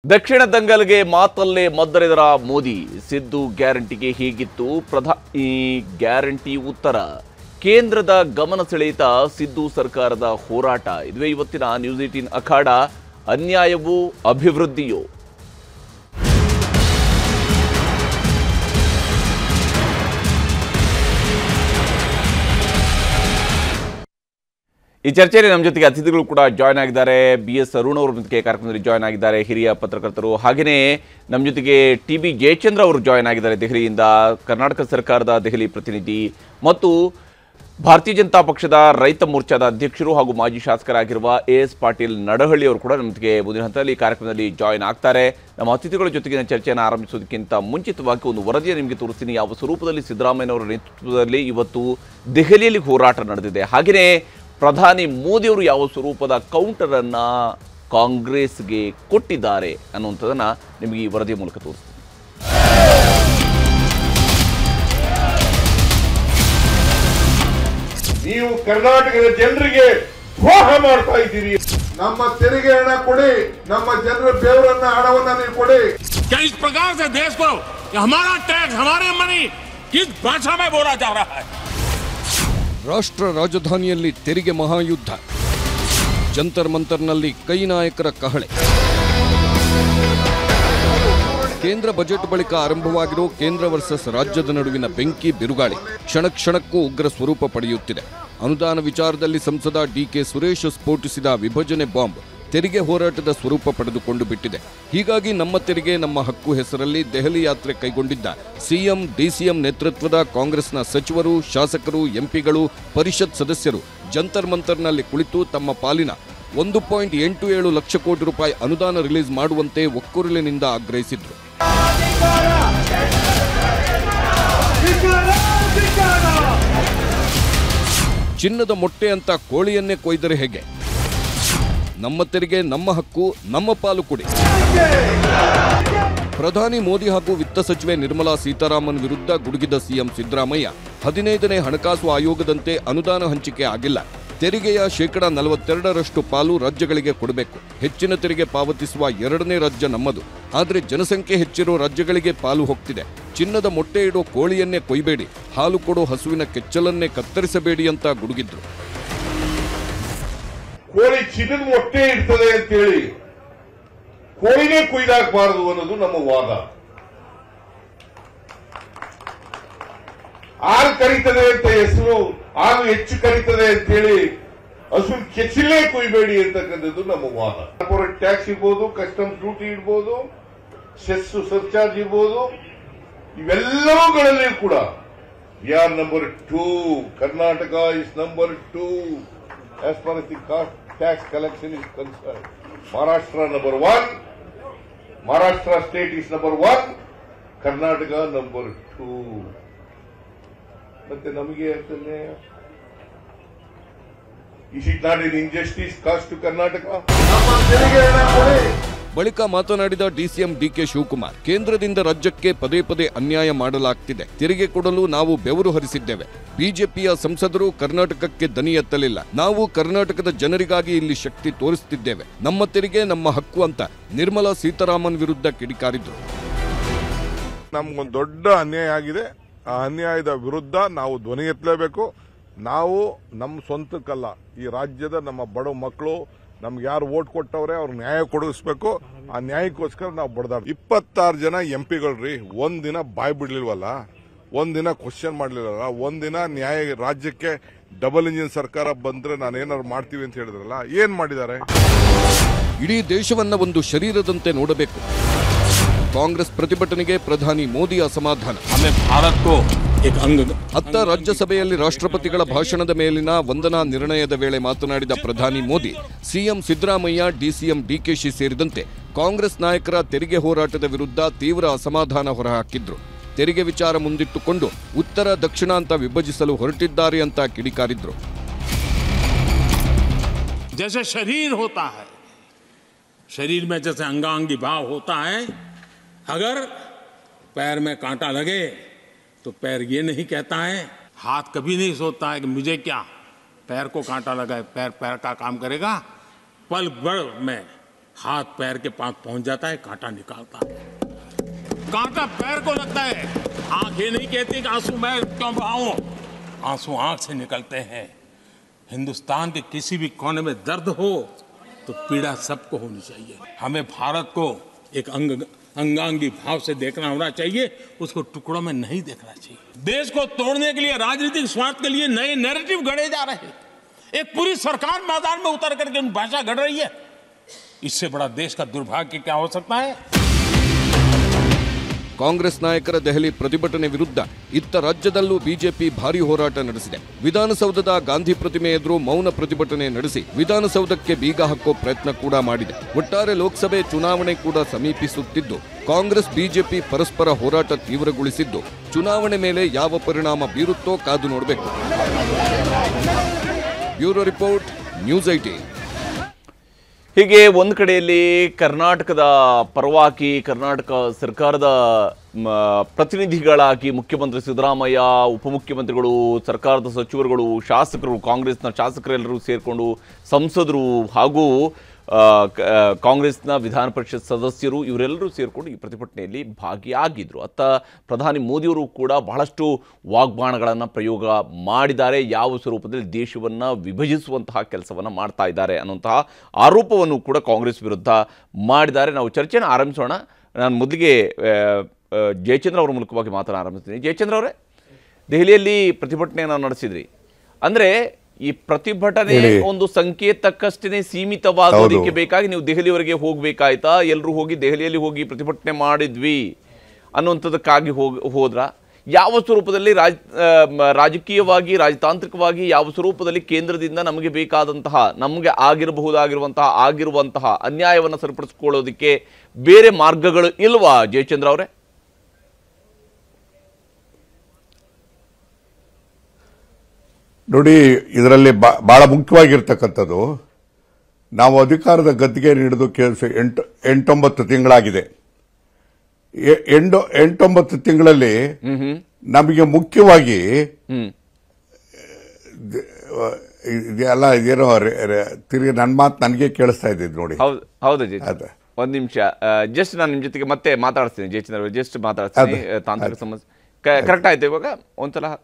ದಕ್ಷಿಣ ದಂಗಲ್ಗೆ ಮಾತಲ್ಲೇ ಮದ್ದರೆದರ ಮೋದಿ ಸಿದ್ದು ಗ್ಯಾರಂಟಿಗೆ ಹೀಗಿತ್ತು ಪ್ರಧಾನಿ ಗ್ಯಾರಂಟಿ ಉತ್ತರ ಕೇಂದ್ರದ ಗಮನ ಸೆಳೆಯಿತ ಸಿದ್ದು ಸರ್ಕಾರದ ಹೋರಾಟ ಇದುವೇ ಇವತ್ತಿನ ನ್ಯೂಸ್ 18 ಅಖಾಡ ಅನ್ಯಾಯವೂ ಅಭಿವೃದ್ಧಿಯೋ ಈ ಚರ್ಚೆಯಲ್ಲಿ ನಮ್ಮ ಜೊತೆಗೆ ಅತಿಥಿಗಳು ಕೂಡ ಜಾಯ್ನ್ ಆಗಿದ್ದಾರೆ BS ಅರುಣ್ ಅವರ ಜೊತೆಗೆ ಕಾರ್ಯಕ್ರಮದಲ್ಲಿ ಜಾಯ್ನ್ ಆಗಿದ್ದಾರೆ ಹಿರಿಯ ಪತ್ರಕರ್ತರು ಹಾಗೇನೇ ನಮ್ಮ ಜೊತೆಗೆ TB ಜಯಚಂದ್ರ ಅವರು ಜಾಯ್ನ್ ಆಗಿದ್ದಾರೆ ದೆಹಲಿಯಿಂದ ಕರ್ನಾಟಕ ಸರ್ಕಾರದ ದೆಹಲಿ ಪ್ರತಿನಿಧಿ ಮತ್ತು ಭಾರತೀಯ ಜನತಾ ಪಕ್ಷದ ರೈತ ಮೋರ್ಚಾದ ಅಧ್ಯಕ್ಷರು ಹಾಗೂ ಮಾಜಿ ಶಾಸಕರಾಗಿರುವ AS ಪಾಟೀಲ್ ನಡಹಳ್ಳಿ ಅವರು ಕೂಡ ನಮ್ಮ ಜೊತೆಗೆ ಮುಂದಿನ ಹಂತದಲ್ಲಿ ಕಾರ್ಯಕ್ರಮದಲ್ಲಿ ಜಾಯ್ನ್ ಆಗ್ತಾರೆ ನಮ್ಮ ಅತಿಥಿಗಳ ಜೊತೆಗಿನ ಚರ್ಚೆಯನ್ನು ಆರಂಭಿಸೋದಕ್ಕಿಂತ ಮುಂಚಿತವಾಗಿ ಒಂದು ವರದಿಯನ್ನು ನಿಮಗೆ ತೋರಿಸ್ತೀನಿ ಯಾವ ಸ್ವರೂಪದಲ್ಲಿ ಸಿದ್ದರಾಮಯ್ಯನವರ ನೇತೃತ್ವದಲ್ಲಿ ಇವತ್ತು ದೆಹಲಿಯಲ್ಲಿ ಹೋರಾಟ ನಡೆದಿದೆ ಹಾಗೆಯೇ ಪ್ರಧಾನಿ ಮೋದಿ ಅವರು ಯಾವ ಸ್ವರೂಪದ ಕೌಂಟರ್ ಅನ್ನ ಕಾಂಗ್ರೆಸ್ಗೆ ಕೊಟ್ಟಿದ್ದಾರೆ ಅನ್ನುವಂಥದ್ದನ್ನ ನಿಮಗೆ ಈ ವರದಿಯ ಮೂಲಕ ತೋರಿಸ್ತೀನಿ ನೀವು ಕರ್ನಾಟಕದ ಜನರಿಗೆ ದ್ರೋಹ ಮಾಡ್ತಾ ಇದ್ದೀರಿ ನಮ್ಮ ತೆರಿಗೆ ಹಣ ಕೊಡಿ ನಮ್ಮ ಜನರ ಬೆವರನ್ನ ಹಣವನ್ನ ನೀವು ಕೊಡಿ इस प्रकार से देश को हमारा टैक्स हमारे मनी किस भाषा में बोला जा रहा है ರಾಷ್ಟ್ರ ರಾಜಧಾನಿಯಲ್ಲಿ ತೆರಿಗೆ ಮಹಾಯುದ್ಧ ಜಂತರ್ ಮಂತರ್ನಲ್ಲಿ ಕೈ ನಾಯಕರ ಕಹಳೆ ಕೇಂದ್ರ ಬಜೆಟ್ ಬಳಿಕ ಆರಂಭವಾಗಿರೋ ಕೇಂದ್ರ ವರ್ಸಸ್ ರಾಜ್ಯದ ನಡುವಿನ ಬೆಂಕಿ ಬಿರುಗಾಳಿ ಕ್ಷಣ ಕ್ಷಣಕ್ಕೂ ಉಗ್ರ ಸ್ವರೂಪ ಪಡೆಯುತ್ತಿದೆ ಅನುದಾನ ವಿಚಾರದಲ್ಲಿ ಸಂಸದ DK ಸುರೇಶ್ ಸ್ಫೋಟಿಸಿದ ವಿಭಜನೆ ಬಾಂಬ್ ತೆರಿಗೆ ಹೋರಾಟದ ಸ್ವರೂಪ ಪಡೆದುಕೊಂಡು ಬಿಟ್ಟಿದೆ ಹೀಗಾಗಿ ನಮ್ಮ ತೆರಿಗೆ ನಮ್ಮ ಹಕ್ಕು ಹೆಸರಲ್ಲಿ ದೆಹಲಿ ಯಾತ್ರೆ ಕೈಗೊಂಡಿದ್ದ CM DCM ನೇತೃತ್ವದ ಕಾಂಗ್ರೆಸ್ನ ಸಚಿವರು ಶಾಸಕರು ಎಂಪಿಗಳು ಪರಿಷತ್ ಸದಸ್ಯರು ಜಂತರ್ ಮಂತರ್ನಲ್ಲಿ ಕುಳಿತು ತಮ್ಮ ಪಾಲಿನ 1.87 ಲಕ್ಷ ಕೋಟಿ ರೂಪಾಯಿ ಅನುದಾನ ರಿಲೀಸ್ ಮಾಡುವಂತೆ ಒಕ್ಕೊರಲಿನಿಂದ ಆಗ್ರಹಿಸಿದ್ರು ಚಿನ್ನದ ಮೊಟ್ಟೆ ಅಂತ ಕೋಳಿಯನ್ನೇ ಕೊಯ್ದರೆ ಹೇಗೆ ನಮ್ಮ ತೆರಿಗೆ ನಮ್ಮ ಹಕ್ಕು ನಮ್ಮ ಪಾಲು ಕೊಡಿ ಪ್ರಧಾನಿ ಮೋದಿ ಹಾಗೂ ವಿತ್ತ ಸಚಿವೆ ನಿರ್ಮಲಾ ಸೀತಾರಾಮನ್ ವಿರುದ್ಧ ಗುಡುಗಿದ CM ಸಿದ್ದರಾಮಯ್ಯ 15ನೇ ಹಣಕಾಸು ಆಯೋಗದಂತೆ ಅನುದಾನ ಹಂಚಿಕೆ ಆಗಿಲ್ಲ ತೆರಿಗೆಯ 42% ಪಾಲು ರಾಜ್ಯಗಳಿಗೆ ಕೊಡಬೇಕು ಹೆಚ್ಚಿನ ತೆರಿಗೆ ಪಾವತಿಸುವ 2ನೇ ರಾಜ್ಯ ನಮ್ಮದು ಆದರೆ ಜನಸಂಖ್ಯೆ ಹೆಚ್ಚಿರೋ ರಾಜ್ಯಗಳಿಗೆ ಪಾಲು ಹೋಗ್ತಿದೆ ಚಿನ್ನದ ಮೊಟ್ಟೆ ಇಡೋ ಕೋಳಿಯನ್ನೇ ಕೊಯ್ಬೇಡಿ ಹಾಲು ಕೊಡೋ ಹಸುವಿನ ಕೆಚ್ಚಲನ್ನೇ ಕತ್ತರಿಸಬೇಡಿ ಅಂತ ಗುಡುಗಿದ್ರು ಕೋಳಿ ಚಿನ್ನದ ಮೊಟ್ಟೆ ಇರ್ತದೆ ಅಂತೇಳಿ ಕೋಳಿನೇ ಕುಯ್ದಾಕಬಾರದು ಅನ್ನೋದು ನಮ್ಮ ವಾದ ಹಾಲು ಕರೀತದೆ ಅಂತ ಹೆಸರು ಹಾಲು ಹೆಚ್ಚು ಕರೀತದೆ ಅಂತೇಳಿ ಹಸು ಕೆಚ್ಚಲೇ ಕುಯ್ಬೇಡಿ ಅಂತಕ್ಕಂಥದ್ದು ನಮ್ಮ ವಾದ ಕಾರ್ಪೊರೇಟ್ ಟ್ಯಾಕ್ಸ್ ಇರ್ಬೋದು ಕಸ್ಟಮ್ಸ್ ಡ್ಯೂಟಿ ಇರ್ಬೋದು ಸೆಸ್ ಸರ್ಚಾರ್ಜ್ ಇರ್ಬೋದು ಇವೆಲ್ಲವುಗಳಲ್ಲಿ ಕೂಡ we are number 2 Karnataka is number 2 as far as the tax collection is concerned. Maharashtra number 1, Maharashtra state is number 1, Karnataka number 2. ಮತ್ತೆ ನಮಗೆ ಹೇಳ್ತೇನೆ is it not an injustice caused to Karnataka? ಬಳಿಕ ಮಾತನಾಡಿದ DCM DK Shivakumar ಕೇಂದ್ರದಿಂದ ರಾಜ್ಯಕ್ಕೆ ಪದೇ ಪದೇ ಅನ್ಯಾಯ ಮಾಡಲಾಗ್ತಿದೆ ತೆರಿಗೆ ಕೊಡಲು ನಾವು ಬೆವರು ಹರಿಸಿದ್ದೇವೆ ಬಿಜೆಪಿಯ ಸಂಸದರು ಕರ್ನಾಟಕಕ್ಕೆ ದನಿ ಎತ್ತಲಿಲ್ಲ ನಾವು ಕರ್ನಾಟಕದ ಜನರಿಗಾಗಿ ಇಲ್ಲಿ ಶಕ್ತಿ ತೋರಿಸುತ್ತಿದ್ದೇವೆ ನಮ್ಮ ತೆರಿಗೆ ನಮ್ಮ ಹಕ್ಕು ಅಂತ ನಿರ್ಮಲಾ ಸೀತಾರಾಮನ್ ವಿರುದ್ಧ ಕಿಡಿಕಾರಿದ್ರು ನಮಗೊಂದು ದೊಡ್ಡ ಅನ್ಯಾಯ ಆಗಿದೆ ಆ ಅನ್ಯಾಯದ ವಿರುದ್ಧ ನಾವು ಧ್ವನಿ ಎತ್ತಲೇಬೇಕು ನಾವು ನಮ್ಮ ಸ್ವಂತಕ್ಕಲ್ಲ ಈ ರಾಜ್ಯದ ನಮ್ಮ ಬಡ ಮಕ್ಕಳು ನಮ್ಗೆ ಯಾರು ವೋಟ್ ಕೊಟ್ಟವ್ರೆ ಅವ್ರ ನ್ಯಾಯ ಕೊಡಿಸ್ಬೇಕು ಆ ನ್ಯಾಯಕ್ಕೋಸ್ಕರ ನಾವು ಬಡದಾಡ 26 ಜನ ಎಂಪಿಗಳ್ರಿ ಒಂದಿನ ಬಾಯ್ ಬಿಡ್ಲಿಲ್ವಲ್ಲ ಒಂದಿನ ಕ್ವಶನ್ ಮಾಡ್ಲಿಲ್ಲ ಒಂದಿನ ನ್ಯಾಯ ರಾಜ್ಯಕ್ಕೆ ಡಬಲ್ ಇಂಜಿನ್ ಸರ್ಕಾರ ಬಂದ್ರೆ ನಾನೇನಾದ್ರು ಮಾಡ್ತೀವಿ ಅಂತ ಹೇಳಿದ್ರಲ್ಲ ಏನ್ ಮಾಡಿದ್ದಾರೆ ಇಡೀ ದೇಶವನ್ನ ಒಂದು ಶರೀರದಂತೆ ನೋಡಬೇಕು ಕಾಂಗ್ರೆಸ್ ಪ್ರತಿಭಟನೆಗೆ ಪ್ರಧಾನಿ ಮೋದಿ ಅಸಮಾಧಾನ ಅತ್ತ ರಾಜ್ಯಸಭೆಯಲ್ಲಿ ರಾಷ್ಟ್ರಪತಿಗಳ ಭಾಷಣದ ಮೇಲಿನ ವಂದನಾ ನಿರ್ಣಯದ ವೇಳೆ ಮಾತನಾಡಿದ ಪ್ರಧಾನಿ ಮೋದಿ CM ಸಿದ್ದರಾಮಯ್ಯ DCM DKಶಿ ಸೇರಿದಂತೆ ಕಾಂಗ್ರೆಸ್ ನಾಯಕರ ತೆರಿಗೆ ಹೋರಾಟದ ವಿರುದ್ಧ ತೀವ್ರ ಅಸಮಾಧಾನ ಹೊರಹಾಕಿದ್ರು ತೆರಿಗೆ ವಿಚಾರ ಮುಂದಿಟ್ಟುಕೊಂಡು ಉತ್ತರ ದಕ್ಷಿಣ ಅಂತ ವಿಭಜಿಸಲು ಹೊರಟಿದ್ದಾರೆ ಅಂತ ಕಿಡಿಕಾರಿದ್ರು जैसे शरीर होता है शरीर में जैसे अंगांगी भाव होता है अगर पैर में कांटा लगे तो पैर ये नहीं कहता है हाथ कभी नहीं सोचता है कि मुझे क्या पैर को कांटा लगा है पैर का काम करेगा पल भर में हाथ पैर के पास पहुंच जाता है, कांटा निकालता है। कांटा पैर को लगता है, आंख ये नहीं कहती कि आंसू मैं क्यों बहाऊं, आंसू आंख से निकलते हैं। हिंदुस्तान के किसी भी कोने में दर्द हो तो पीड़ा सबको होनी चाहिए। हमें भारत को एक अंगांगी भाव से देखना होना चाहिए, उसको टुकड़ों में नहीं देखना चाहिए। देश को तोड़ने के लिए, राजनीतिक स्वार्थ के लिए नए नैरेटिव गढ़े जा रहे हैं। एक पूरी सरकार मैदान में उतर करके उन भाषा गढ़ रही है। इससे बड़ा देश का दुर्भाग्य क्या हो सकता है? ಕಾಂಗ್ರೆಸ್ ನಾಯಕರ ದೆಹಲಿ ಪ್ರತಿಭಟನೆ ವಿರುದ್ಧ ಇತ್ತ ರಾಜ್ಯದಲ್ಲೂ ಬಿಜೆಪಿ ಭಾರೀ ಹೋರಾಟ ನಡೆಸಿದೆ. ವಿಧಾನಸೌಧದ ಗಾಂಧಿ ಪ್ರತಿಮೆ ಎದುರು ಮೌನ ಪ್ರತಿಭಟನೆ ನಡೆಸಿ ವಿಧಾನಸೌಧಕ್ಕೆ ಬೀಗ ಹಾಕೋ ಪ್ರಯತ್ನ ಕೂಡ ಮಾಡಿದೆ. ಒಟ್ಟಾರೆ ಲೋಕಸಭೆ ಚುನಾವಣೆ ಕೂಡ ಸಮೀಪಿಸುತ್ತಿದ್ದು ಕಾಂಗ್ರೆಸ್ ಬಿಜೆಪಿ ಪರಸ್ಪರ ಹೋರಾಟ ತೀವ್ರಗೊಳಿಸಿದ್ದು ಚುನಾವಣೆ ಮೇಲೆ ಯಾವ ಪರಿಣಾಮ ಬೀರುತ್ತೋ ಕಾದು ನೋಡಬೇಕು. Bureau report, news 18. ಹೀಗೆ ಒಂದು ಕಡೆಯಲ್ಲಿ ಕರ್ನಾಟಕದ ಪರವಾಗಿ ಕರ್ನಾಟಕ ಸರ್ಕಾರದ ಪ್ರತಿನಿಧಿಗಳಾಗಿ ಮುಖ್ಯಮಂತ್ರಿ ಸಿದ್ದರಾಮಯ್ಯ, ಉಪಮುಖ್ಯಮಂತ್ರಿಗಳು, ಸರ್ಕಾರದ ಸಚಿವರುಗಳು, ಶಾಸಕರು, ಕಾಂಗ್ರೆಸ್ನ ಶಾಸಕರೆಲ್ಲರೂ ಸೇರಿಕೊಂಡು ಸಂಸದರು ಹಾಗೂ ಕಾಂಗ್ರೆಸ್ನ ವಿಧಾನ ಪರಿಷತ್ ಸದಸ್ಯರು ಇವರೆಲ್ಲರೂ ಸೇರಿಕೊಂಡು ಈ ಪ್ರತಿಭಟನೆಯಲ್ಲಿ ಭಾಗಿಯಾಗಿದ್ದರು. ಅತ್ತ ಪ್ರಧಾನಿ ಮೋದಿಯವರು ಕೂಡ ಬಹಳಷ್ಟು ವಾಗ್ಬಾಣಗಳನ್ನು ಪ್ರಯೋಗ ಮಾಡಿದ್ದಾರೆ. ಯಾವ ಸ್ವರೂಪದಲ್ಲಿ ದೇಶವನ್ನು ವಿಭಜಿಸುವಂತಹ ಕೆಲಸವನ್ನು ಮಾಡ್ತಾ ಇದ್ದಾರೆ ಅನ್ನುವಂತಹ ಆರೋಪವನ್ನು ಕೂಡ ಕಾಂಗ್ರೆಸ್ ವಿರುದ್ಧ ಮಾಡಿದ್ದಾರೆ. ನಾವು ಚರ್ಚೆಯನ್ನು ಆರಂಭಿಸೋಣ. ನಾನು ಮೊದಲಿಗೆ ಜಯಚಂದ್ರ ಅವರ ಮೂಲಕವಾಗಿ ಮಾತನ್ನು ಆರಂಭಿಸ್ತೀನಿ. ಜಯಚಂದ್ರ ಅವರೇ, ದೆಹಲಿಯಲ್ಲಿ ಪ್ರತಿಭಟನೆಯನ್ನು ನಡೆಸಿದ್ರಿ. ಅಂದರೆ ಈ ಪ್ರತಿಭಟನೆ ಒಂದು ಸಂಕೇತಕ್ಕಷ್ಟೇ ಸೀಮಿತವಾಗೋದಕ್ಕೆ ಬೇಕಾಗಿ ನೀವು ದೆಹಲಿಯವರೆಗೆ ಹೋಗಬೇಕಾಯ್ತಾ? ಎಲ್ಲರೂ ಹೋಗಿ ದೆಹಲಿಯಲ್ಲಿ ಹೋಗಿ ಪ್ರತಿಭಟನೆ ಮಾಡಿದ್ವಿ ಅನ್ನುವಂಥದ್ದಕ್ಕಾಗಿ ಹೋದ್ರ? ಯಾವ ಸ್ವರೂಪದಲ್ಲಿ ರಾಜಕೀಯವಾಗಿ, ರಾಜತಾಂತ್ರಿಕವಾಗಿ ಯಾವ ಸ್ವರೂಪದಲ್ಲಿ ಕೇಂದ್ರದಿಂದ ನಮಗೆ ಬೇಕಾದಂತಹ, ನಮಗೆ ಆಗಿರುವಂತಹ ಅನ್ಯಾಯವನ್ನು ಸರಿಪಡಿಸಿಕೊಳ್ಳೋದಕ್ಕೆ ಬೇರೆ ಮಾರ್ಗಗಳು ಇಲ್ವಾ ಜಯಚಂದ್ರ ಅವರೇ? ನೋಡಿ, ಇದರಲ್ಲಿ ಬಹಳ ಮುಖ್ಯವಾಗಿರ್ತಕ್ಕಂಥದ್ದು, ನಾವು ಅಧಿಕಾರದ ಗದ್ದಿಗೆ ಹಿಡಿದು ಕೆಲಸ 8-9 ತಿಂಗಳಾಗಿದೆ. 8-9 ತಿಂಗಳಲ್ಲಿ ನಮಗೆ ಮುಖ್ಯವಾಗಿ ಇದೆಲ್ಲ ಇದೇನೋ ತಿರುಗಿ ನನ್ನ ಮಾತು ನನಗೆ ಕೇಳಿಸ್ತಾ ಇದ್ದಿದ್ದು ನೋಡಿ. ಹೌದು ಒಂದು ನಿಮಿಷ, ಜಸ್ಟ್ ನಾನು ನಿಮ್ಮ ಜೊತೆಗೆ ಮತ್ತೆ ಮಾತಾಡ್ತೀನಿ ಜಯಚಂದ್ರ, ಜಸ್ಟ್ ಮಾತಾಡ್ತೀನಿ. ತಾಂತ್ರಿಕ ಸಮಸ್ಯೆ ಕರೆಕ್ಟ್ ಆಯ್ತು ಇವಾಗ ಒಂದ್ಸಲ?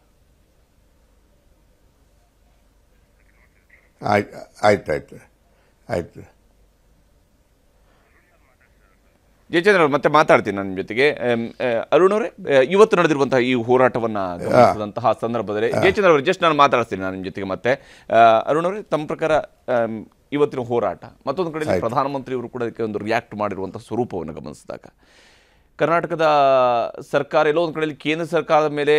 ಆಯ್ತು. ಜಯಚಂದ್ರ ಅವರು ಮತ್ತೆ ಮಾತಾಡ್ತೀನಿ ನಾನು ನಿಮ್ಮ ಜೊತೆಗೆ. ಅರುಣ್ ಅವರೇ, ಇವತ್ತು ನಡೆದಿರುವಂತಹ ಈ ಹೋರಾಟವನ್ನು ಗಮನಿಸಿದಂತಹ ಸಂದರ್ಭದಲ್ಲಿ ಜಯಚಂದ್ರ ಅವರು ಜಸ್ಟ್ ನಾನು ಮಾತಾಡ್ತೀನಿ ನಾನು ನಿಮ್ಮ ಜೊತೆಗೆ ಮತ್ತೆ. ಅರುಣ್ ಅವರೇ, ತಮ್ಮ ಪ್ರಕಾರ ಇವತ್ತಿನ ಹೋರಾಟ ಮತ್ತೊಂದು ಕಡೆ ಪ್ರಧಾನಮಂತ್ರಿಯವರು ಕೂಡ ಅದಕ್ಕೆ ಒಂದು ರಿಯಾಕ್ಟ್ ಮಾಡಿರುವಂತಹ ಸ್ವರೂಪವನ್ನು ಗಮನಿಸಿದಾಗ ಕರ್ನಾಟಕದ ಸರ್ಕಾರ ಎಲ್ಲೋ ಒಂದು ಕಡೆಯಲ್ಲಿ ಕೇಂದ್ರ ಸರ್ಕಾರದ ಮೇಲೆ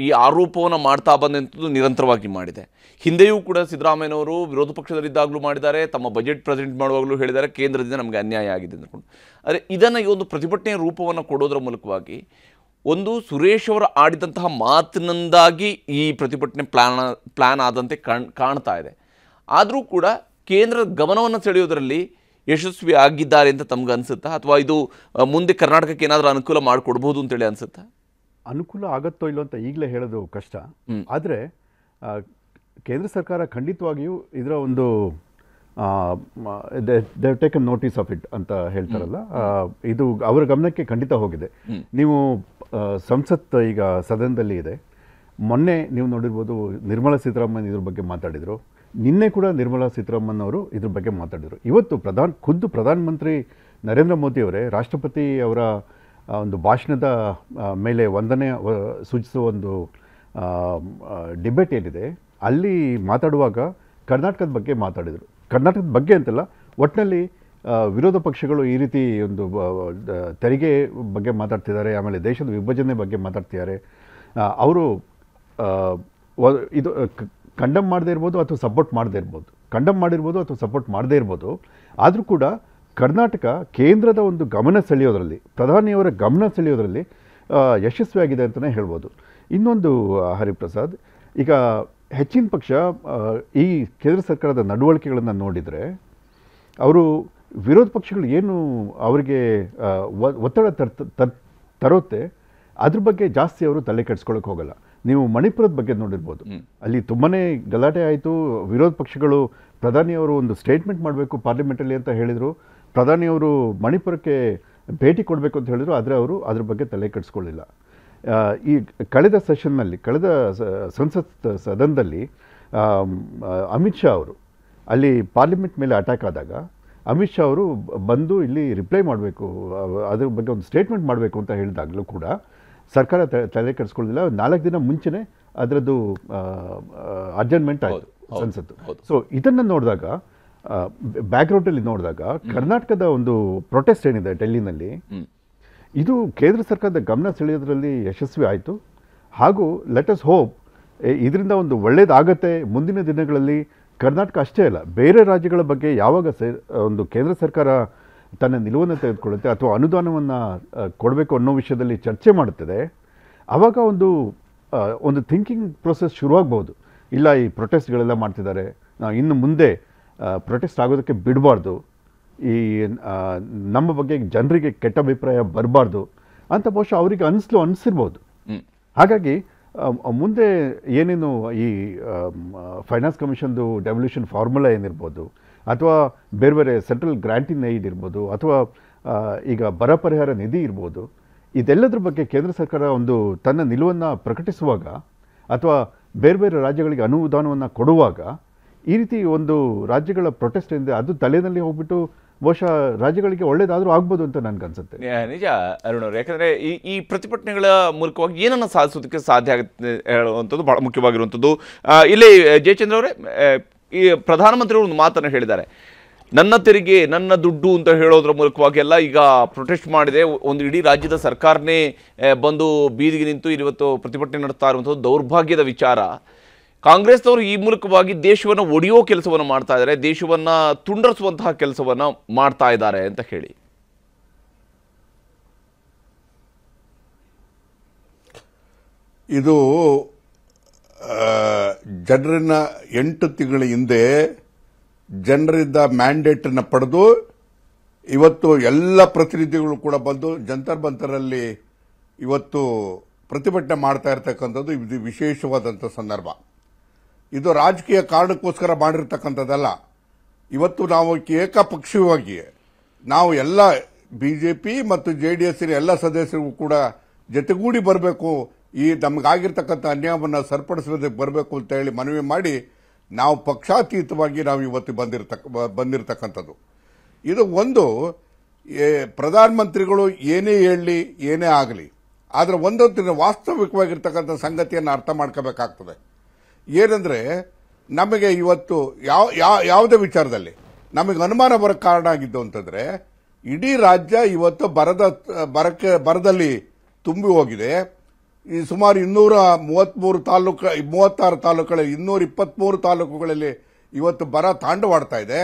ಈ ಆರೋಪವನ್ನು ಮಾಡ್ತಾ ಬಂದಂಥದ್ದು ನಿರಂತರವಾಗಿ ಮಾಡಿದೆ. ಹಿಂದೆಯೂ ಕೂಡ ಸಿದ್ದರಾಮಯ್ಯನವರು ವಿರೋಧ ಪಕ್ಷದಲ್ಲಿದ್ದಾಗಲೂ ಮಾಡಿದ್ದಾರೆ, ತಮ್ಮ ಬಜೆಟ್ ಪ್ರೆಸೆಂಟ್ ಮಾಡುವಾಗಲೂ ಹೇಳಿದ್ದಾರೆ ಕೇಂದ್ರದಿಂದ ನಮಗೆ ಅನ್ಯಾಯ ಆಗಿದೆ ಅಂದ್ಕೊಂಡು. ಆದರೆ ಇದನ್ನು ಈ ಒಂದು ಪ್ರತಿಭಟನೆಯ ರೂಪವನ್ನು ಕೊಡೋದರ ಮೂಲಕವಾಗಿ ಒಂದು ಸುರೇಶ್ ಅವರು ಆಡಿದಂತಹ ಮಾತಿನಿಂದಾಗಿ ಈ ಪ್ರತಿಭಟನೆ ಪ್ಲಾನ್ ಆದಂತೆ ಕಾಣ್ತಾ ಇದೆ. ಆದರೂ ಕೂಡ ಕೇಂದ್ರದ ಗಮನವನ್ನು ಸೆಳೆಯೋದರಲ್ಲಿ ಯಶಸ್ವಿ ಆಗಿದ್ದಾರೆ ಅಂತ ತಮ್ಗೆ ಅನ್ಸುತ್ತಾ, ಅಥವಾ ಇದು ಮುಂದೆ ಕರ್ನಾಟಕಕ್ಕೆ ಏನಾದರೂ ಅನುಕೂಲ ಮಾಡಿಕೊಡ್ಬೋದು ಅಂತೇಳಿ ಅನ್ಸುತ್ತಾ? ಅನುಕೂಲ ಆಗುತ್ತೋ ಇಲ್ಲೋ ಅಂತ ಈಗಲೇ ಹೇಳೋದು ಕಷ್ಟ. ಆದರೆ ಕೇಂದ್ರ ಸರ್ಕಾರ ಖಂಡಿತವಾಗಿಯೂ ಇದರ ಒಂದು they taken notice of it ಅಂತ ಹೇಳ್ತಾರಲ್ಲ, ಇದು ಅವರ ಗಮನಕ್ಕೆ ಖಂಡಿತ ಹೋಗಿದೆ. ನೀವು ಸಂಸತ್ ಈಗ ಸದನದಲ್ಲಿ ಇದೆ. ಮೊನ್ನೆ ನೀವು ನೋಡಿರ್ಬೋದು, ನಿರ್ಮಲಾ ಸೀತಾರಾಮನ್ ಇದ್ರ ಬಗ್ಗೆ ಮಾತಾಡಿದರು. ನಿನ್ನೆ ಕೂಡ ನಿರ್ಮಲಾ ಸೀತಾರಾಮನ್ ಅವರು ಇದ್ರ ಬಗ್ಗೆ ಮಾತಾಡಿದರು. ಇವತ್ತು ಖುದ್ದು ಪ್ರಧಾನಮಂತ್ರಿ ನರೇಂದ್ರ ಮೋದಿ ಅವರೇ ರಾಷ್ಟ್ರಪತಿ ಅವರ ಒಂದು ಭಾಷಣದ ಮೇಲೆ ವಂದನೆ ಸೂಚಿಸುವ ಒಂದು ಡಿಬೇಟ್ ಏನಿದೆ, ಅಲ್ಲಿ ಮಾತಾಡುವಾಗ ಕರ್ನಾಟಕದ ಬಗ್ಗೆ ಮಾತಾಡಿದರು. ಕರ್ನಾಟಕದ ಬಗ್ಗೆ ಅಂತಲ್ಲ, ಒಟ್ಟಿನಲ್ಲಿ ವಿರೋಧ ಪಕ್ಷಗಳು ಈ ರೀತಿ ಒಂದು ತೆರಿಗೆ ಬಗ್ಗೆ ಮಾತಾಡ್ತಿದ್ದಾರೆ, ಆಮೇಲೆ ದೇಶದ ವಿಭಜನೆ ಬಗ್ಗೆ ಮಾತಾಡ್ತಿದ್ದಾರೆ. ಅವರು ಇದು ಕಂಡಮ್ ಮಾಡದೇ ಇರ್ಬೋದು ಅಥವಾ ಸಪೋರ್ಟ್ ಮಾಡದೇ ಇರ್ಬೋದು, ಕಂಡಮ್ ಮಾಡಿರ್ಬೋದು ಅಥವಾ ಸಪೋರ್ಟ್ ಮಾಡದೇ ಇರ್ಬೋದು. ಆದರೂ ಕೂಡ ಕರ್ನಾಟಕ ಕೇಂದ್ರದ ಒಂದು ಗಮನ ಸೆಳೆಯೋದರಲ್ಲಿ, ಪ್ರಧಾನಿಯವರ ಗಮನ ಸೆಳೆಯೋದರಲ್ಲಿ ಯಶಸ್ವಿಯಾಗಿದೆ ಅಂತಲೇ ಹೇಳ್ಬೋದು. ಇನ್ನೊಂದು ಹರಿಪ್ರಸಾದ್, ಈಗ ಹೆಚ್ಚಿನ ಪಕ್ಷ ಈ ಕೇಂದ್ರ ಸರ್ಕಾರದ ನಡವಳಿಕೆಗಳನ್ನು ನೋಡಿದರೆ ಅವರು ವಿರೋಧ ಪಕ್ಷಗಳು ಏನು ಅವರಿಗೆ ಒತ್ತಡ ತರುತ್ತೆ ಅದ್ರ ಬಗ್ಗೆ ಜಾಸ್ತಿ ಅವರು ತಲೆ ಕೆಡಿಸ್ಕೊಳ್ಳೋಕೆ ಹೋಗಲ್ಲ. ನೀವು ಮಣಿಪುರದ ಬಗ್ಗೆ ನೋಡಿರ್ಬೋದು, ಅಲ್ಲಿ ತುಂಬಾ ಗಲಾಟೆ ಆಯಿತು. ವಿರೋಧ ಪಕ್ಷಗಳು ಪ್ರಧಾನಿಯವರು ಒಂದು ಸ್ಟೇಟ್ಮೆಂಟ್ ಮಾಡಬೇಕು ಪಾರ್ಲಿಮೆಂಟಲ್ಲಿ ಅಂತ ಹೇಳಿದರು. ಪ್ರಧಾನಿಯವರು ಮಣಿಪುರಕ್ಕೆ ಭೇಟಿ ಕೊಡಬೇಕು ಅಂತ ಹೇಳಿದ್ರು, ಆದರೆ ಅವರು ಅದ್ರ ಬಗ್ಗೆ ತಲೆ ಕೆಡಿಸ್ಕೊಳ್ಳಿಲ್ಲ. ಈ ಕಳೆದ ಸೆಷನ್ನಲ್ಲಿ, ಕಳೆದ ಸಂಸತ್ ಸದನದಲ್ಲಿ ಅಮಿತ್ ಶಾ ಅವರು ಅಲ್ಲಿ ಪಾರ್ಲಿಮೆಂಟ್ ಮೇಲೆ ಅಟ್ಯಾಕ್ ಆದಾಗ ಅಮಿತ್ ಶಾ ಅವರು ಬಂದು ಇಲ್ಲಿ ರಿಪ್ಲೈ ಮಾಡಬೇಕು, ಅದ್ರ ಬಗ್ಗೆ ಒಂದು ಸ್ಟೇಟ್ಮೆಂಟ್ ಮಾಡಬೇಕು ಅಂತ ಹೇಳಿದಾಗಲೂ ಕೂಡ ಸರ್ಕಾರ ತಲೆ ಕೆಡಿಸ್ಕೊಳ್ಳಿಲ್ಲ. 4 ದಿನ ಮುಂಚೆನೇ ಅದರದ್ದು ಅಡ್ಜರ್ನ್ಮೆಂಟ್ ಆಯಿತು ಸಂಸತ್ತು. ಸೊ ಇದನ್ನು ನೋಡಿದಾಗ, ಬ್ಯಾಕ್ಗ್ರೌಂಡಲ್ಲಿ ನೋಡಿದಾಗ, ಕರ್ನಾಟಕದ ಒಂದು ಪ್ರೊಟೆಸ್ಟ್ ಏನಿದೆ ಡೆಲ್ಲಿನಲ್ಲಿ, ಇದು ಕೇಂದ್ರ ಸರ್ಕಾರದ ಗಮನ ಸೆಳೆಯೋದ್ರಲ್ಲಿ ಯಶಸ್ವಿ ಆಯಿತು. ಹಾಗೂ ಲೆಟ್ ಅಸ್ ಹೋಪ್ ಇದರಿಂದ ಒಂದು ಒಳ್ಳೇದಾಗತ್ತೆ ಮುಂದಿನ ದಿನಗಳಲ್ಲಿ. ಕರ್ನಾಟಕ ಅಷ್ಟೇ ಅಲ್ಲ, ಬೇರೆ ರಾಜ್ಯಗಳ ಬಗ್ಗೆ ಯಾವಾಗ ಒಂದು ಕೇಂದ್ರ ಸರ್ಕಾರ ತನ್ನ ನಿಲುವನ್ನು ತೆಗೆದುಕೊಳ್ಳುತ್ತೆ ಅಥವಾ ಅನುದಾನವನ್ನು ಕೊಡಬೇಕು ಅನ್ನೋ ವಿಷಯದಲ್ಲಿ ಚರ್ಚೆ ಮಾಡುತ್ತದೆ, ಆವಾಗ ಒಂದು ಥಿಂಕಿಂಗ್ ಪ್ರೊಸೆಸ್ ಶುರುವಾಗ್ಬೋದು. ಇಲ್ಲ, ಈ ಪ್ರೊಟೆಸ್ಟ್ಗಳೆಲ್ಲ ಮಾಡ್ತಿದ್ದಾರೆ, ನಾವು ಇನ್ನು ಮುಂದೆ ಪ್ರೊಟೆಸ್ಟ್ ಆಗೋದಕ್ಕೆ ಬಿಡಬಾರ್ದು, ಈ ನಮ್ಮ ಬಗ್ಗೆ ಜನರಿಗೆ ಕೆಟ್ಟ ಅಭಿಪ್ರಾಯ ಬರಬಾರ್ದು ಅಂತ ಬಹುಶಃ ಅವರಿಗೆ ಅನಿಸಿರ್ಬೋದು. ಹಾಗಾಗಿ ಮುಂದೆ ಏನೇನು ಈ ಫೈನಾನ್ಸ್ ಕಮಿಷನ್ದು ಡೆವಲ್ಯೂಷನ್ ಫಾರ್ಮುಲಾ ಏನಿರ್ಬೋದು, ಅಥವಾ ಬೇರೆ ಬೇರೆ ಸೆಂಟ್ರಲ್ ಗ್ರಾಂಟಿಂಗ್ ಏಡ್ ಇರ್ಬೋದು, ಅಥವಾ ಈಗ ಬರ ಪರಿಹಾರ ನಿಧಿ ಇರ್ಬೋದು, ಇದೆಲ್ಲದ್ರ ಬಗ್ಗೆ ಕೇಂದ್ರ ಸರ್ಕಾರ ಒಂದು ತನ್ನ ನಿಲುವನ್ನು ಪ್ರಕಟಿಸುವಾಗ ಅಥವಾ ಬೇರೆ ಬೇರೆ ರಾಜ್ಯಗಳಿಗೆ ಅನುದಾನವನ್ನು ಕೊಡುವಾಗ ಈ ರೀತಿ ಒಂದು ರಾಜ್ಯಗಳ ಪ್ರೊಟೆಸ್ಟ್ ಏನಿದೆ ಅದು ತಲೆಯಲ್ಲಿ ಹೋಗ್ಬಿಟ್ಟು ಬಹುಶಃ ರಾಜ್ಯಗಳಿಗೆ ಒಳ್ಳೇದಾದರೂ ಆಗ್ಬೋದು ಅಂತ ನನಗನ್ಸುತ್ತೆ. ನಿಜ ಅರುಣ್ ಅವರು, ಯಾಕಂದರೆ ಈ ಪ್ರತಿಭಟನೆಗಳ ಮೂಲಕವಾಗಿ ಏನನ್ನು ಸಾಧಿಸೋದಕ್ಕೆ ಸಾಧ್ಯ ಆಗುತ್ತೆ ಹೇಳುವಂಥದ್ದು ಭಾಳ ಮುಖ್ಯವಾಗಿರುವಂಥದ್ದು. ಇಲ್ಲಿ ಜಯಚಂದ್ರ ಅವರೇ, ಈ ಪ್ರಧಾನಮಂತ್ರಿಗಳು ಒಂದು ಮಾತನ್ನು ಹೇಳಿದ್ದಾರೆ, ನನ್ನ ತೆರಿಗೆ ನನ್ನ ದುಡ್ಡು ಅಂತ ಹೇಳೋದ್ರ ಮೂಲಕವಾಗಿ ಎಲ್ಲ ಈಗ ಪ್ರೊಟೆಸ್ಟ್ ಮಾಡಿದೆ, ಒಂದು ಇಡೀ ರಾಜ್ಯದ ಸರ್ಕಾರನೇ ಬಂದು ಬೀದಿಗೆ ನಿಂತು ಇವತ್ತು ಪ್ರತಿಭಟನೆ ನಡೆಸ್ತಾ ಇರುವಂಥದ್ದು ದೌರ್ಭಾಗ್ಯದ ವಿಚಾರ. ಕಾಂಗ್ರೆಸ್ನವರು ಈ ಮೂಲಕವಾಗಿ ದೇಶವನ್ನು ಒಡೆಯೋ ಕೆಲಸವನ್ನು ಮಾಡ್ತಾ ಇದ್ದಾರೆ, ದೇಶವನ್ನು ತುಂಡರಿಸುವಂತಹ ಕೆಲಸವನ್ನು ಮಾಡ್ತಾ ಇದ್ದಾರೆ ಅಂತ ಹೇಳಿ. ಇದು ಜನರನ್ನ 8 ತಿಂಗಳ ಹಿಂದೆ ಜನರಿಂದ ಮ್ಯಾಂಡೇಟನ್ನು ಪಡೆದು ಇವತ್ತು ಎಲ್ಲ ಪ್ರತಿನಿಧಿಗಳು ಕೂಡ ಬಂದು ಜಂತರ್ ಮಂತರಲ್ಲಿ ಇವತ್ತು ಪ್ರತಿಭಟನೆ ಮಾಡ್ತಾ ಇರತಕ್ಕಂಥದ್ದು ಇದು ವಿಶೇಷವಾದಂಥ ಸಂದರ್ಭ. ಇದು ರಾಜಕೀಯ ಕಾರಣಕ್ಕೋಸ್ಕರ ಮಾಡಿರ್ತಕ್ಕಂಥದ್ದಲ್ಲ. ಇವತ್ತು ನಾವು ಏಕಪಕ್ಷೀಯವಾಗಿ ನಾವು ಎಲ್ಲ ಬಿಜೆಪಿ ಮತ್ತು ಜೆಡಿಎಸ್ನ ಎಲ್ಲ ಸದಸ್ಯರಿಗೂ ಕೂಡ ಜೊತೆಗೂಡಿ ಬರಬೇಕು, ಈ ನಮಗಾಗಿರ್ತಕ್ಕಂಥ ಅನ್ಯಾಯವನ್ನು ಸರಿಪಡಿಸೋದಕ್ಕೆ ಬರಬೇಕು ಅಂತ ಹೇಳಿ ಮನವಿ ಮಾಡಿ ನಾವು ಪಕ್ಷಾತೀತವಾಗಿ ನಾವು ಇವತ್ತು ಬಂದಿರತಕ್ಕಂಥದ್ದು. ಇದು ಒಂದು ಪ್ರಧಾನಮಂತ್ರಿಗಳು ಏನೇ ಹೇಳಲಿ ಏನೇ ಆಗಲಿ, ಆದರೆ ಒಂದೊಂದು ವಾಸ್ತವಿಕವಾಗಿರ್ತಕ್ಕಂಥ ಸಂಗತಿಯನ್ನು ಅರ್ಥ ಮಾಡ್ಕೋಬೇಕಾಗ್ತದೆ. ಏನಂದ್ರೆ ನಮಗೆ ಇವತ್ತು ಯಾವುದೇ ವಿಚಾರದಲ್ಲಿ ನಮಗೆ ಅನುಮಾನ ಬರೋಕ್ಕೆ ಕಾರಣ ಆಗಿದ್ದು ಅಂತಂದ್ರೆ, ಇಡೀ ರಾಜ್ಯ ಇವತ್ತು ಬರದಲ್ಲಿ ತುಂಬಿ ಹೋಗಿದೆ. ಈ ಸುಮಾರು 236 ತಾಲೂಕುಗಳಲ್ಲಿ 223 ತಾಲೂಕುಗಳಲ್ಲಿ ಇವತ್ತು ಬರ ತಾಂಡವಾಡ್ತಾ ಇದೆ.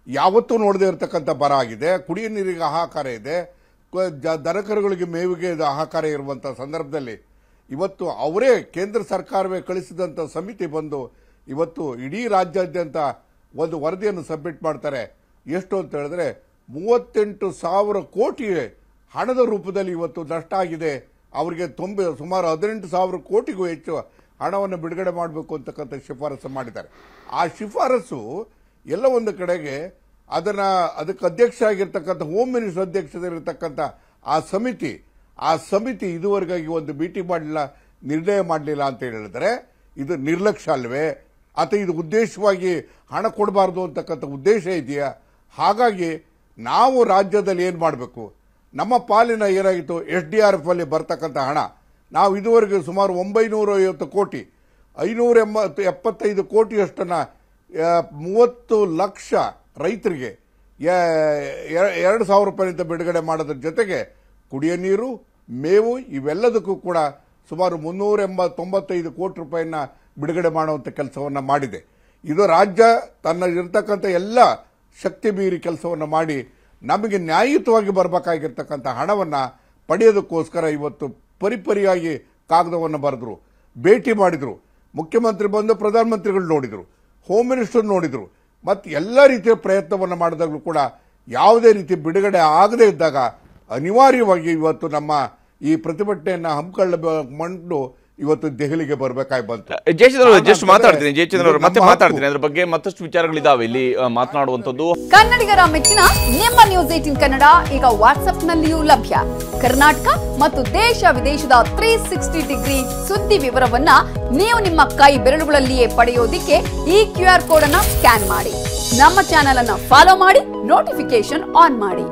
ಯಾವತ್ತೂ ನೋಡದೇ ಇರತಕ್ಕಂಥ ಬರ ಆಗಿದೆ. ಕುಡಿಯ ನೀರಿಗೆ ಹಾಹಾಕಾರ ಇದೆ, ದನಕರುಗಳಿಗೆ ಮೇವಿಗೆ ಹಾಹಾಕಾರ ಇರುವಂಥ ಸಂದರ್ಭದಲ್ಲಿ ಇವತ್ತು ಅವರೇ ಕೇಂದ್ರ ಸರ್ಕಾರವೇ ಕಳಿಸಿದಂಥ ಸಮಿತಿ ಬಂದು ಇವತ್ತು ಇಡೀ ರಾಜ್ಯಾದ್ಯಂತ ಒಂದು ವರದಿಯನ್ನು ಸಬ್ಮಿಟ್ ಮಾಡ್ತಾರೆ. ಎಷ್ಟು ಅಂತ ಹೇಳಿದ್ರೆ 38,000 ಕೋಟಿ ಹಣದ ರೂಪದಲ್ಲಿ ಇವತ್ತು ನಷ್ಟ ಆಗಿದೆ. ಅವರಿಗೆ ಸುಮಾರು 18,000 ಕೋಟಿಗೂ ಹೆಚ್ಚು ಹಣವನ್ನು ಬಿಡುಗಡೆ ಮಾಡಬೇಕು ಅಂತಕ್ಕಂಥ ಶಿಫಾರಸು ಮಾಡಿದ್ದಾರೆ. ಆ ಶಿಫಾರಸು ಎಲ್ಲ ಒಂದು ಕಡೆಗೆ ಅದಕ್ಕೆ ಅಧ್ಯಕ್ಷ ಆಗಿರ್ತಕ್ಕಂಥ ಹೋಮ್ ಮಿನಿಸ್ಟರ್ ಅಧ್ಯಕ್ಷದಲ್ಲಿರ್ತಕ್ಕಂಥ ಆ ಸಮಿತಿ ಇದುವರೆಗಾಗಿ ಒಂದು ಮೀಟಿಂಗ್ ಮಾಡಲಿಲ್ಲ, ನಿರ್ಣಯ ಮಾಡಲಿಲ್ಲ ಅಂತ ಹೇಳಿದ್ರೆ ಇದು ನಿರ್ಲಕ್ಷ್ಯ ಅಲ್ವೇ? ಅಥವಾ ಇದು ಉದ್ದೇಶವಾಗಿ ಹಣ ಕೊಡಬಾರ್ದು ಅಂತಕ್ಕಂಥ ಉದ್ದೇಶ ಇದೆಯಾ? ಹಾಗಾಗಿ ನಾವು ರಾಜ್ಯದಲ್ಲಿ ಏನು ಮಾಡಬೇಕು, ನಮ್ಮ ಪಾಲಿನ ಏನಾಗಿತ್ತು SDRF ಅಲ್ಲಿ ಬರ್ತಕ್ಕಂಥ ಹಣ ನಾವು ಇದುವರೆಗೆ ಸುಮಾರು 950 ಕೋಟಿ 575 ಕೋಟಿಯಷ್ಟನ್ನ 30 ಲಕ್ಷ ರೈತರಿಗೆ 2,000 ರೂಪಾಯಿನಿಂದ ಬಿಡುಗಡೆ ಮಾಡೋದ್ರ ಜೊತೆಗೆ ಕುಡಿಯ ನೀರು, ಮೇವು ಇವೆಲ್ಲದಕ್ಕೂ ಕೂಡ ಸುಮಾರು 395 ಕೋಟಿ ರೂಪಾಯಿನ ಬಿಡುಗಡೆ ಮಾಡುವಂಥ ಕೆಲಸವನ್ನು ಮಾಡಿದೆ. ಇದು ರಾಜ್ಯ ತನ್ನ ಇರತಕ್ಕಂಥ ಎಲ್ಲ ಶಕ್ತಿ ಮೀರಿ ಕೆಲಸವನ್ನು ಮಾಡಿ ನಮಗೆ ನ್ಯಾಯಯುತವಾಗಿ ಬರಬೇಕಾಗಿರ್ತಕ್ಕಂಥ ಹಣವನ್ನು ಪಡೆಯೋದಕ್ಕೋಸ್ಕರ ಇವತ್ತು ಪರಿಪರಿಯಾಗಿ ಕಾಗದವನ್ನು ಬರೆದ್ರು, ಭೇಟಿ ಮಾಡಿದ್ರು, ಮುಖ್ಯಮಂತ್ರಿ ಬಂದು ಪ್ರಧಾನಮಂತ್ರಿಗಳು ನೋಡಿದ್ರು, ಹೋಮ್ ಮಿನಿಸ್ಟರ್ ನೋಡಿದ್ರು, ಮತ್ತು ಎಲ್ಲ ರೀತಿಯ ಪ್ರಯತ್ನವನ್ನು ಮಾಡಿದಾಗಲೂ ಕೂಡ ಯಾವುದೇ ರೀತಿ ಬಿಡುಗಡೆ ಆಗದೇ ಇದ್ದಾಗ ಅನಿವಾರ್ಯವಾಗಿ ಇವತ್ತು ನಮ್ಮ ಈ ಪ್ರತಿಭಟನೆಯನ್ನು ಹಮ್ಮಿಕೊಳ್ಳಬಹುದು ಇವತ್ತು ದೆಹಲಿಗೆ ಬರ್ಬೇಕಾಗಿ ಬಂತು. ಜಯಚಂದ್ರ ಅವರು ಜಸ್ಟ್ ಮಾತಾಡ್ತೀನಿ, ಜಯಚಂದ್ರ ಅವರು ಮತ್ತೆ ಮಾತಾಡ್ತೀನಿ, ಅದ್ರ ಬಗ್ಗೆ ಮತ್ತಷ್ಟು ವಿಚಾರಗಳಿದಾವೆ ಇಲ್ಲಿ ಮಾತನಾಡುವಂಥದ್ದು. ಕನ್ನಡಿಗರ ಮೆಚ್ಚಿನ ನಿಮ್ಮ ನ್ಯೂಸ್ 18 ಕನ್ನಡ ಈಗ ವಾಟ್ಸ್ಆಪ್ ನಲ್ಲಿಯೂ ಲಭ್ಯ. ಕರ್ನಾಟಕ ಮತ್ತು ದೇಶ ವಿದೇಶದ 360 ಡಿಗ್ರಿ ಸುದ್ದಿ ವಿವರವನ್ನ ನೀವು ನಿಮ್ಮ ಕೈ ಬೆರಳುಗಳಲ್ಲಿಯೇ ಪಡೆಯೋದಿಕ್ಕೆ ಈ QR ಕೋಡ್ ಅನ್ನ ಸ್ಕ್ಯಾನ್ ಮಾಡಿ. ನಮ್ಮ ಚಾನೆಲ್ ಅನ್ನ ಫಾಲೋ ಮಾಡಿ, ನೋಟಿಫಿಕೇಶನ್ ಆನ್ ಮಾಡಿ.